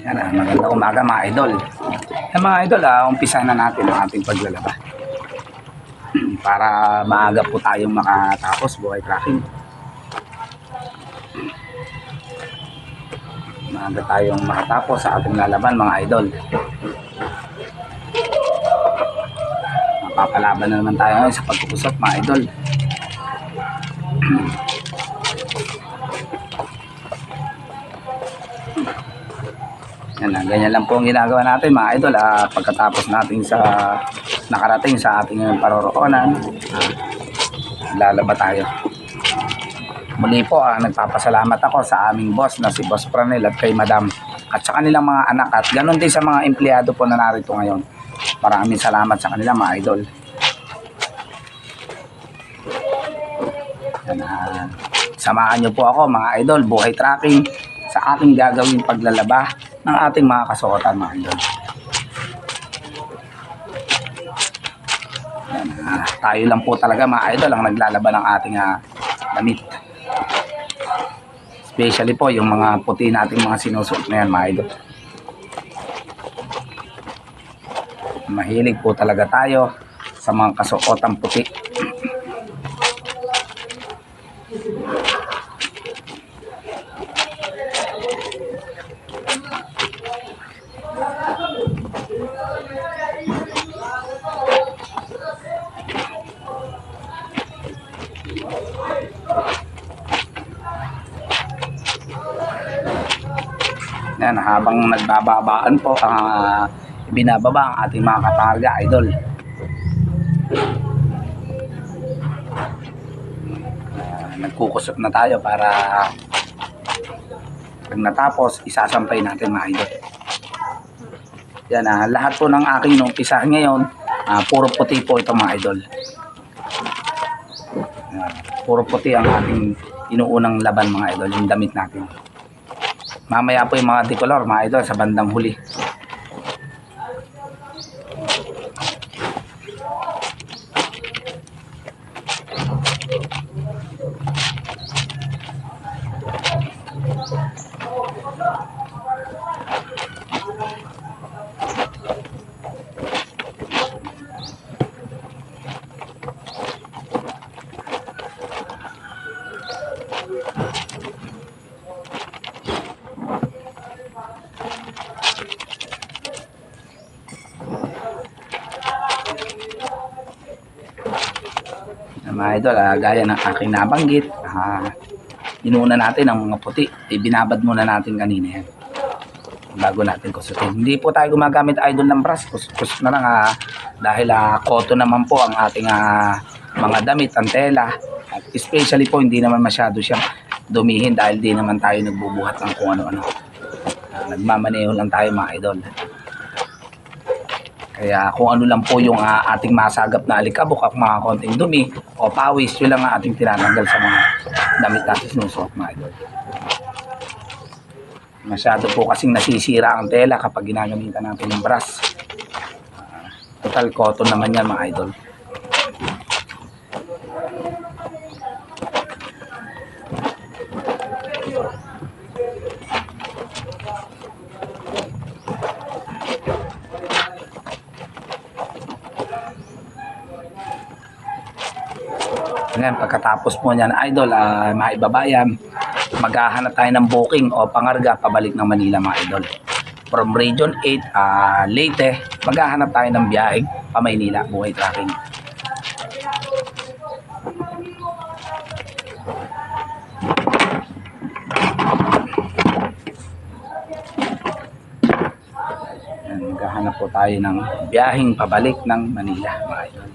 Yan, magandang umaga mga idol. Yan mga idol, umpisa na natin ang ating paglalaba. Para maaga po tayong makatapos buhay tracking. Maaga tayong makatapos sa ating lalaban mga idol. Mapapalaban na naman tayo ngayon sa pagkukusap mga idol. Yan, ganyan lang po ang ginagawa natin mga idol. Pagkatapos natin sa nakarating sa ating paroroonan, lalaba tayo. Muli po, nagpapasalamat ako sa aming boss na si Boss Pranel at kay Madam at sa kanilang mga anak at ganun din sa mga empleyado po na narito ngayon. Maraming salamat sa kanila mga idol. Yan, samahan nyo po ako mga idol, buhay tracking sa ating gagawing paglalaba ng ating mga kasuotan mga idol. Yan, tayo lang po talaga mga idol ang naglalaba ng ating damit. Especially po yung mga puti nating mga sinusuot na yan mga idol. Mahilig po talaga tayo sa mga kasuotang puti. Yan, habang nagbababaan po binababa ang ating mga katarga idol. Nagkukusot na tayo para pag natapos isasampay natin mga idol. Yan, lahat po ng aking umpisahan ngayon, puro puti po ito mga idol. Puro puti ang ating inuunang laban mga idol, yung damit natin. Mamaya po yung mga decolor mga idol sa bandang huli. Mga idol, gaya ng aking nabanggit, inuna natin ang mga puti, binabad muna natin kanina yan bago natin kusutin. Hindi po tayo gumagamit idol ng brush, kusut na lang dahil cotton naman po ang ating mga damit, ang tela, at especially po hindi naman masyado siyang dumihin dahil di naman tayo nagbubuhat ng kung ano-ano. Nagmamaneho lang tayo mga idol. Kaya kung ano lang po yung ating masagap na alikabok at mga konting dumi o pawis, yun lang ang ating tinatanggal sa mga damit natin sinusuot mga idol. Masyado po kasing nasisira ang tela kapag ginagamitan natin ng brush. Total cotton naman yan mga idol. Ngayon, pagkatapos po niyan idol, maibabayan, maghahanap tayo ng booking o pangarga pabalik ng Manila mga idol. From Region 8, Leyte, maghahanap tayo ng biyaheng pa Maynila, buhay tracking. Maghahanap po tayo ng biyaheng pabalik ng Manila mga idol.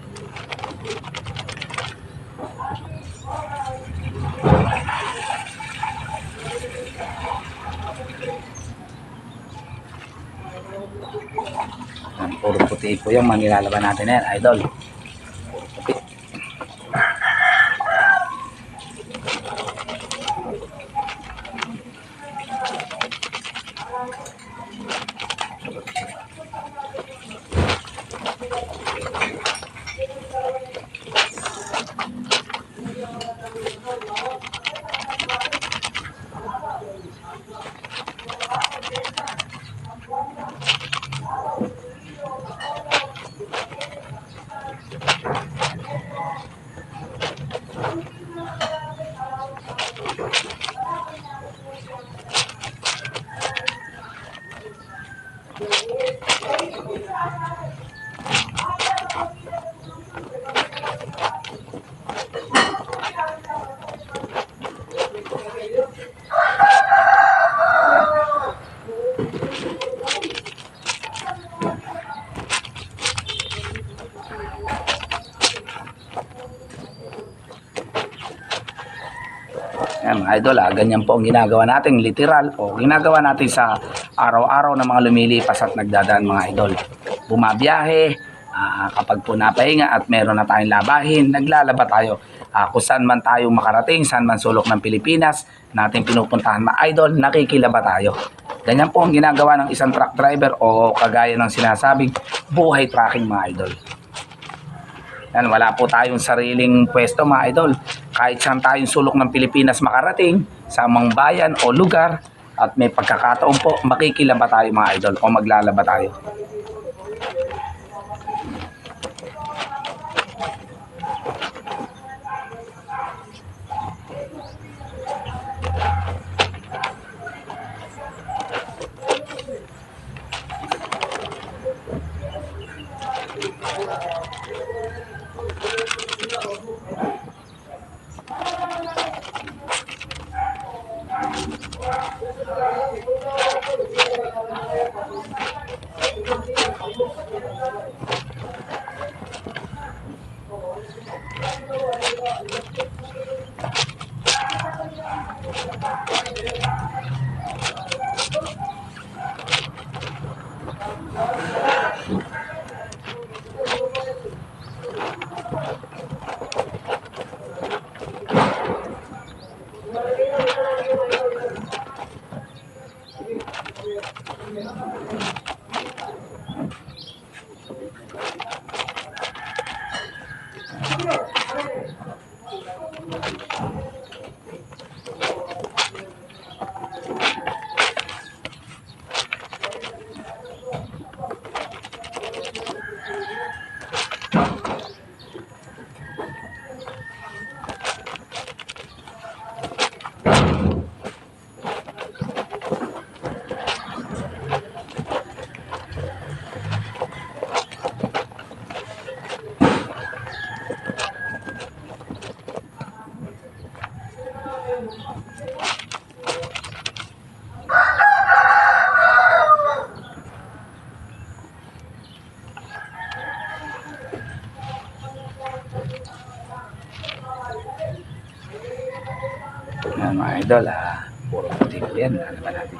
Puro puti po yung manilalaban natin na yan idol. Puti. idol, ganyan po ang ginagawa natin, literal, o ginagawa natin sa araw-araw ng mga lumilipas at nagdadaan mga idol. Bumabiyahe, kapag po napahinga at meron na tayong labahin, naglalaba tayo. Kung saan man tayo makarating, saan man sulok ng Pilipinas, natin pinupuntahan mga idol, nakikilaba tayo. Ganyan po ang ginagawa ng isang truck driver o kagaya ng sinasabing buhay trucking mga idol. Yan, wala po tayong sariling pwesto mga idol. Kahit saan tayong sulok ng Pilipinas makarating, sa mga bayan o lugar, at may pagkakataon po, makikilaba tayo mga idol o maglalaba tayo. Yan mga idol, puro puti po yan. Ano ba natin?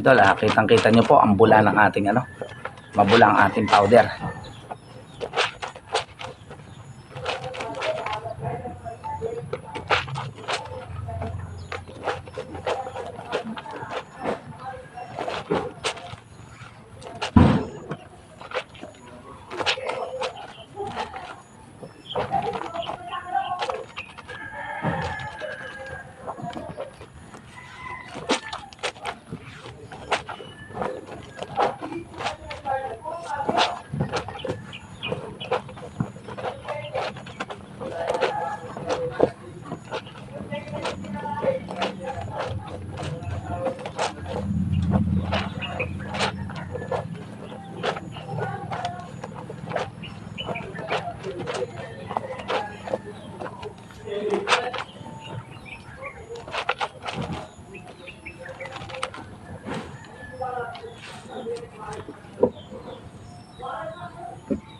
idol, kitang-kita nyo po ang bula ng ating ano, mabula ang ating powder.